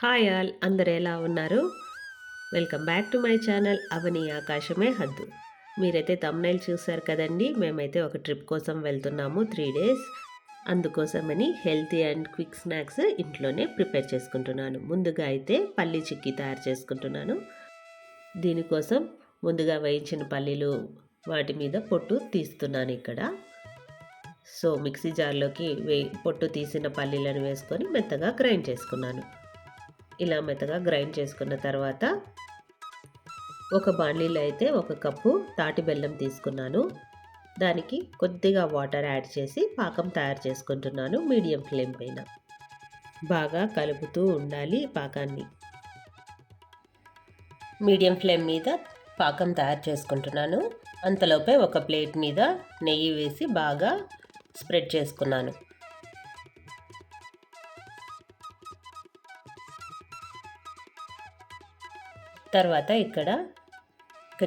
Hi all, అందరు ఎలా ఉన్నారు? Welcome back to my channel అవని ఆకాశమే హద్దు. మీరైతే తమ్నైల్ చూసారు కదండి. మేమైతే ఒక ట్రిప్ కోసం వెళ్తున్నాము 3 డేస్. అందుకోసమని హెల్తీ అండ్ క్విక్ స్నాక్స్ ఇంట్లోనే ప్రిపేర్ చేసుకుంటున్నాను. ముందుగా అయితే పల్లీ చిక్కీ తయారు చేసుకుంటున్నాను. దీనికోసం ముందుగా వేయించిన పల్లీలు వాటి మీద పొట్టు తీస్తున్నాను ఇక్కడ. సో మిక్సీ జార్లోకి పొట్టు తీసిన పల్లీలను వేసుకొని మెత్తగా గ్రైండ్ చేసుకున్నాను. ఇలా మెత్తగా గ్రైండ్ చేసుకున్న తర్వాత ఒక బాండ్లీలో అయితే 1 కప్పు తాటి బెల్లం తీసుకున్నాను. దానికి కొద్దిగా వాటర్ యాడ్ చేసి పాకం తయారు చేసుకుంటున్నాను మీడియం ఫ్లేమ్ పైన. బాగా కలుపుతూ ఉండాలి పాకాన్ని. మీడియం ఫ్లేమ్ మీద పాకం తయారు చేసుకుంటున్నాను. అంతలోపే ఒక ప్లేట్ మీద నెయ్యి వేసి బాగా స్ప్రెడ్ చేసుకున్నాను. తర్వాత ఇక్కడ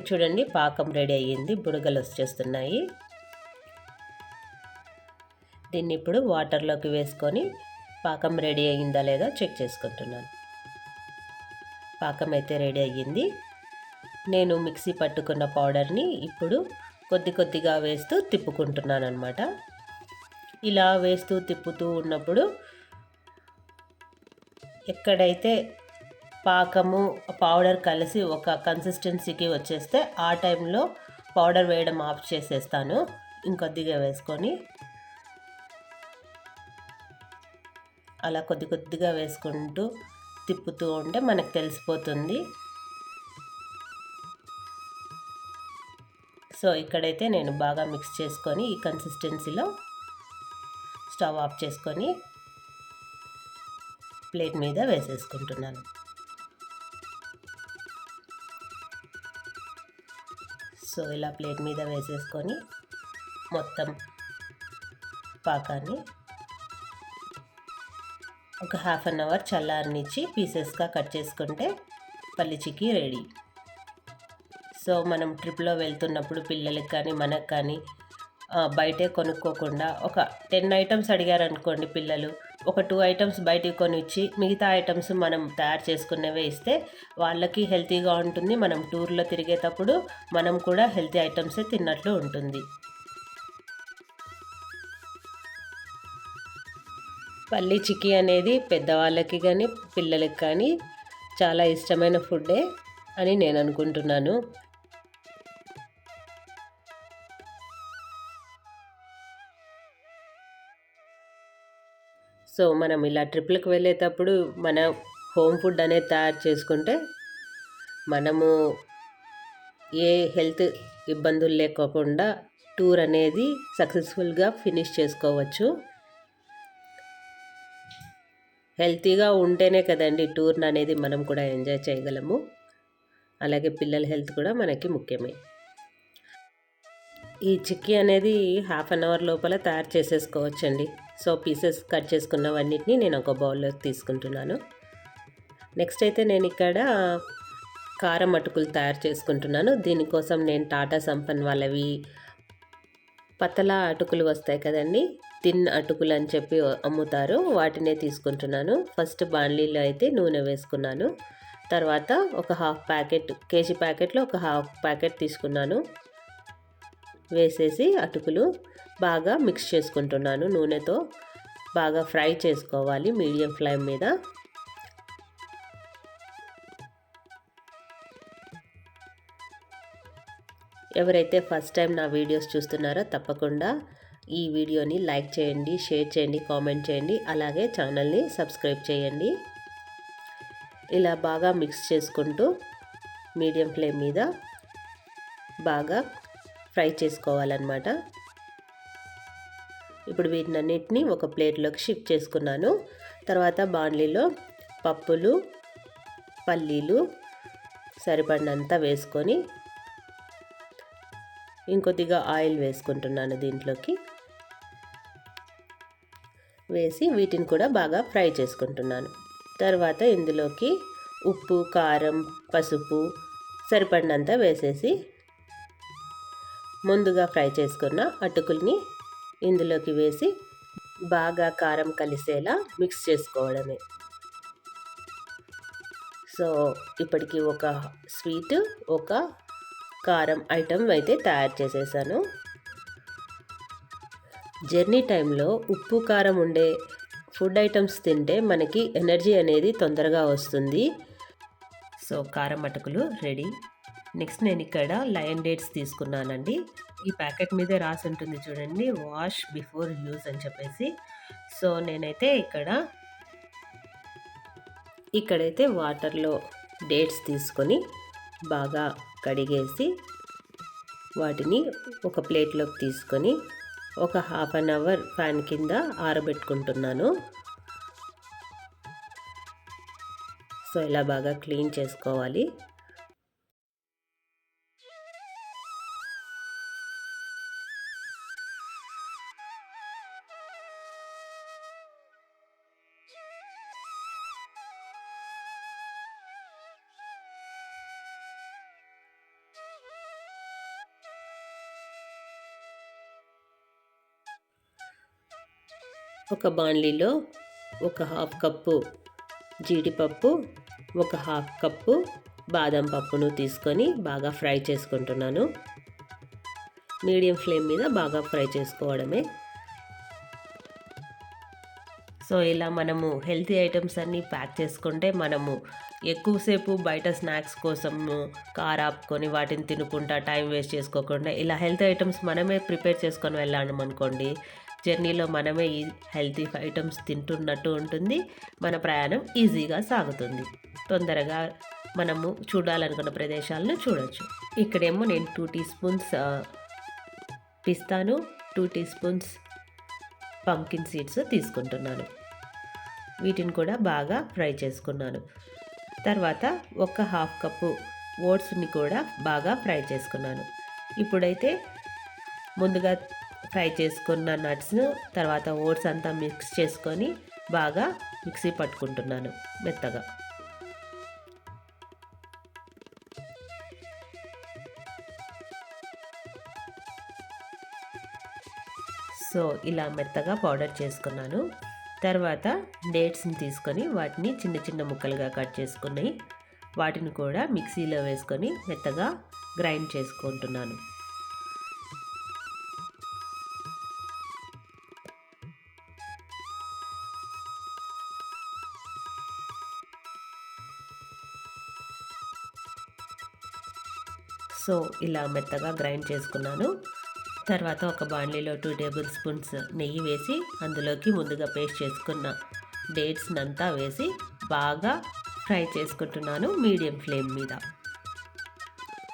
చూడండి, పాకం రెడీ అయ్యింది, బుడగలు వచ్చేస్తున్నాయి. దీన్ని ఇప్పుడు వాటర్లోకి వేసుకొని పాకం రెడీ అయ్యిందా లేదా చెక్ చేసుకుంటున్నాను. పాకం అయితే రెడీ అయ్యింది. నేను మిక్సీ పట్టుకున్న పౌడర్ని ఇప్పుడు కొద్దిగా వేస్తూ తిప్పుకుంటున్నాను అన్నమాట. ఇలా వేస్తూ తిప్పుతూ ఉన్నప్పుడు ఎక్కడైతే పాకము పౌడర్ కలిసి ఒక కన్సిస్టెన్సీకి వచ్చేస్తే ఆ టైంలో పౌడర్ వేయడం ఆఫ్ చేసేస్తాను. ఇంకొద్దిగా వేసుకొని అలా కొద్దిగా వేసుకుంటూ తిప్పుతూ ఉంటే మనకు తెలిసిపోతుంది. సో ఇక్కడైతే నేను బాగా మిక్స్ చేసుకొని ఈ కన్సిస్టెన్సీలో స్టవ్ ఆఫ్ చేసుకొని ప్లేట్ మీద వేసేసుకుంటున్నాను. సో ఇలా ప్లేట్ మీద వేసేసుకొని మొత్తం పాకాన్ని ఒక హాఫ్ అన్ అవర్ చల్లారనిచ్చి పీసెస్గా కట్ చేసుకుంటే పల్లి చిక్కీ రెడీ. సో మనం ట్రిప్లో వెళ్తున్నప్పుడు పిల్లలకి కానీ మనకు కానీ బయటే కొనుక్కోకుండా ఒక 10 ఐటమ్స్ అడిగారనుకోండి పిల్లలు, ఒక 2 ఐటమ్స్ బయటికి కొనిచ్చి మిగతా ఐటమ్స్ మనం తయారు చేసుకునేవే ఇస్తే వాళ్ళకి హెల్తీగా ఉంటుంది. మనం టూర్లో తిరిగేటప్పుడు మనం కూడా హెల్తీ ఐటమ్సే తిన్నట్లు ఉంటుంది. పల్లీ చిక్కీ అనేది పెద్దవాళ్ళకి కానీ పిల్లలకి కానీ చాలా ఇష్టమైన ఫుడ్డే అని నేను అనుకుంటున్నాను. సో మనం ఇలా ట్రిప్లకు వెళ్ళేటప్పుడు మన హోమ్ ఫుడ్ అనేది తయారు చేసుకుంటే మనము ఏ హెల్త్ ఇబ్బందులు లేకోకుండా టూర్ అనేది సక్సెస్ఫుల్గా ఫినిష్ చేసుకోవచ్చు. హెల్తీగా ఉంటేనే కదండి టూర్ అనేది మనం కూడా ఎంజాయ్ చేయగలము. అలాగే పిల్లల హెల్త్ కూడా మనకి ముఖ్యమే. ఈ చిక్కీ అనేది హాఫ్ అన్ అవర్ లోపల తయారు చేసేసుకోవచ్చండి. సో పీసెస్ కట్ చేసుకున్నవన్నిటిని నేను ఒక బౌల్లోకి తీసుకుంటున్నాను. నెక్స్ట్ అయితే నేను ఇక్కడ కారం అటుకులు తయారు చేసుకుంటున్నాను. దీనికోసం నేను టాటా సంపన్ వాళ్ళవి పతలా అటుకులు వస్తాయి కదండి, తిన్ అటుకులు అని చెప్పి అమ్ముతారు, వాటినే తీసుకుంటున్నాను. ఫస్ట్ బాండ్లీలో అయితే నూనె వేసుకున్నాను. తర్వాత ఒక హాఫ్ ప్యాకెట్, కేజీ ప్యాకెట్లో ఒక హాఫ్ ప్యాకెట్ తీసుకున్నాను. వేసేసి అటుకులు బాగా మిక్స్ చేసుకుంటున్నాను. నూనెతో బాగా ఫ్రై చేసుకోవాలి మీడియం ఫ్లేమ్ మీద. ఎవరైతే ఫస్ట్ టైం నా వీడియోస్ చూస్తున్నారో తప్పకుండా ఈ వీడియోని లైక్ చేయండి, షేర్ చేయండి, కామెంట్ చేయండి, అలాగే ఛానల్ని సబ్స్క్రైబ్ చేయండి. ఇలా బాగా మిక్స్ చేసుకుంటూ మీడియం ఫ్లేమ్ మీద బాగా ఫ్రై చేసుకోవాలన్నమాట. ఇప్పుడు వీటినన్నిటిని ఒక ప్లేట్లోకి షిఫ్ట్ చేసుకున్నాను. తర్వాత బాండ్లీలో పప్పులు, పల్లీలు సరిపడినంత వేసుకొని ఇంకొద్దిగా ఆయిల్ వేసుకుంటున్నాను. దీంట్లోకి వేసి వీటిని కూడా బాగా ఫ్రై చేసుకుంటున్నాను. తర్వాత ఇందులోకి ఉప్పు, కారం, పసుపు సరిపడినంత వేసేసి ముందుగా ఫ్రై చేసుకున్న అటుకుల్ని ఇందులోకి వేసి బాగా కారం కలిసేలా మిక్స్ చేసుకోవడమే. సో ఇప్పటికి ఒక స్వీట్, ఒక కారం ఐటెం అయితే తయారు చేసేసాను. జర్నీ టైంలో ఉప్పు కారం ఉండే ఫుడ్ ఐటమ్స్ తింటే మనకి ఎనర్జీ అనేది తొందరగా వస్తుంది. సో కారం అటుకులు రెడీ. నెక్స్ట్ నేను ఇక్కడ లయన్ డేట్స్ తీసుకున్నానండి. ఈ ప్యాకెట్ మీదే రాసి ఉంటుంది చూడండి, వాష్ బిఫోర్ యూజ్ అని చెప్పేసి. సో నేనైతే ఇక్కడైతే వాటర్లో డేట్స్ తీసుకొని బాగా కడిగేసి వాటిని ఒక ప్లేట్లోకి తీసుకొని ఒక హాఫ్ అన్ అవర్ ఫ్యాన్ కింద ఆరబెట్టుకుంటున్నాను. సో ఇలా బాగా క్లీన్ చేసుకోవాలి. ఒక బాణలిలో ఒక హాఫ్ కప్పు జీడిపప్పు, ఒక హాఫ్ కప్పు బాదం పప్పును తీసుకొని బాగా ఫ్రై చేసుకుంటున్నాను. మీడియం ఫ్లేమ్ మీద బాగా ఫ్రై చేసుకోవడమే. సో ఇలా మనము హెల్తీ ఐటమ్స్ అన్నీ ప్యాక్ చేసుకుంటే మనము ఎక్కువసేపు బయట స్నాక్స్ కోసము కార్ ఆపుకొని వాటిని తినుకుంటా టైం వేస్ట్ చేసుకోకుండా ఇలా హెల్తీ ఐటమ్స్ మనమే ప్రిపేర్ చేసుకొని వెళ్ళాము అనుకోండి, జర్నీలో మనమే ఈ హెల్తీ ఐటమ్స్ తింటున్నట్టు ఉంటుంది. మన ప్రయాణం ఈజీగా సాగుతుంది. తొందరగా మనము చూడాలనుకున్న ప్రదేశాలను చూడొచ్చు. ఇక్కడేమో నేను 2 టీ స్పూన్స్ పిస్తాను, 2 టీ స్పూన్స్ పంకిన్ సీడ్స్ తీసుకుంటున్నాను. వీటిని కూడా బాగా ఫ్రై చేసుకున్నాను. తర్వాత ఒక హాఫ్ కప్పు ఓట్స్ని కూడా బాగా ఫ్రై చేసుకున్నాను. ఇప్పుడైతే ముందుగా ఫ్రై చేసుకున్న నట్స్ను తర్వాత ఓట్స్ అంతా మిక్స్ చేసుకొని బాగా మిక్సీ పట్టుకుంటున్నాను మెత్తగా. సో ఇలా మెత్తగా పౌడర్ చేసుకున్నాను. తర్వాత డేట్స్ని తీసుకొని వాటిని చిన్న చిన్న ముక్కలుగా కట్ చేసుకుని వాటిని కూడా మిక్సీలో వేసుకొని మెత్తగా గ్రైండ్ చేసుకుంటున్నాను. సో ఇలా మెత్తగా గ్రైండ్ చేసుకున్నాను. తర్వాత ఒక బాణలిలో 2 టేబుల్ స్పూన్స్ నెయ్యి వేసి అందులోకి ముందుగా పేస్ట్ చేసుకున్న డేట్స్ని అంతా వేసి బాగా ఫ్రై చేసుకుంటున్నాను మీడియం ఫ్లేమ్ మీద.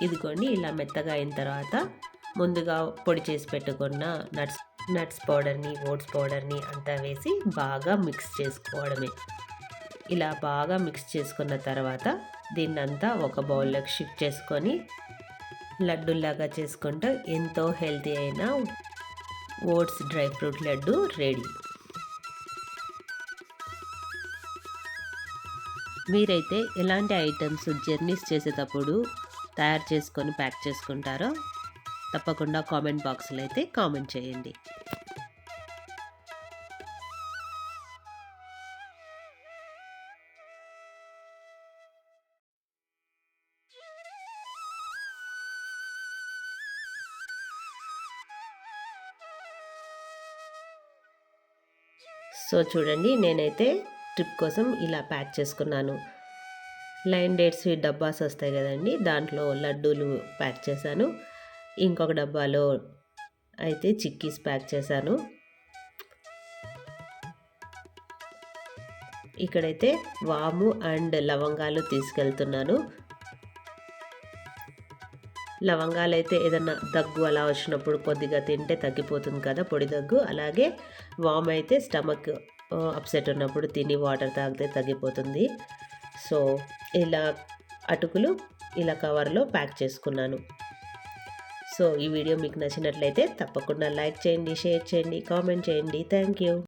ఇదిగోండి ఇలా మెత్తగా అయిన తర్వాత ముందుగా పొడి చేసి పెట్టుకున్న నట్స్ పౌడర్ని, ఓట్స్ పౌడర్ని అంతా వేసి బాగా మిక్స్ చేసుకోవడమే. ఇలా బాగా మిక్స్ చేసుకున్న తర్వాత దీన్నంతా ఒక బౌల్లోకి షిఫ్ట్ చేసుకొని లడ్డూలాగా చేసుకుంటే ఎంతో హెల్తీ అయిన oats dry fruit laddu ready. మీరైతే ఎలాంటి ఐటమ్స్ జర్నీస్ చేసేటప్పుడు తయారు చేసుకొని ప్యాక్ చేసుకుంటారో తప్పకుండా కామెంట్ బాక్స్లో అయితే కామెంట్ చేయండి. సో చూడండి నేనైతే ట్రిప్ కోసం ఇలా ప్యాక్ చేసుకున్నాను. లైన్ డేట్స్ డబ్బాస్ వస్తాయి కదండి, దాంట్లో లడ్డూలు ప్యాక్ చేశాను. ఇంకొక డబ్బాలో అయితే చిక్కీస్ ప్యాక్ చేశాను. ఇక్కడైతే వాము అండ్ లవంగాలు తీసుకెళ్తున్నాను. లవంగాలు అయితే ఏదన్నా దగ్గు అలా వచ్చినప్పుడు కొద్దిగా తింటే తగ్గిపోతుంది కదా పొడి దగ్గు. అలాగే వామ్ అయితే స్టమక్ అప్సెట్ ఉన్నప్పుడు తిని వాటర్ తాగితే తగ్గిపోతుంది. సో ఇలా అటుకులు ఇలా కవర్లో ప్యాక్ చేసుకున్నాను. సో ఈ వీడియో మీకు నచ్చినట్లయితే తప్పకుండా లైక్ చేయండి, షేర్ చేయండి, కామెంట్ చేయండి. Thank you.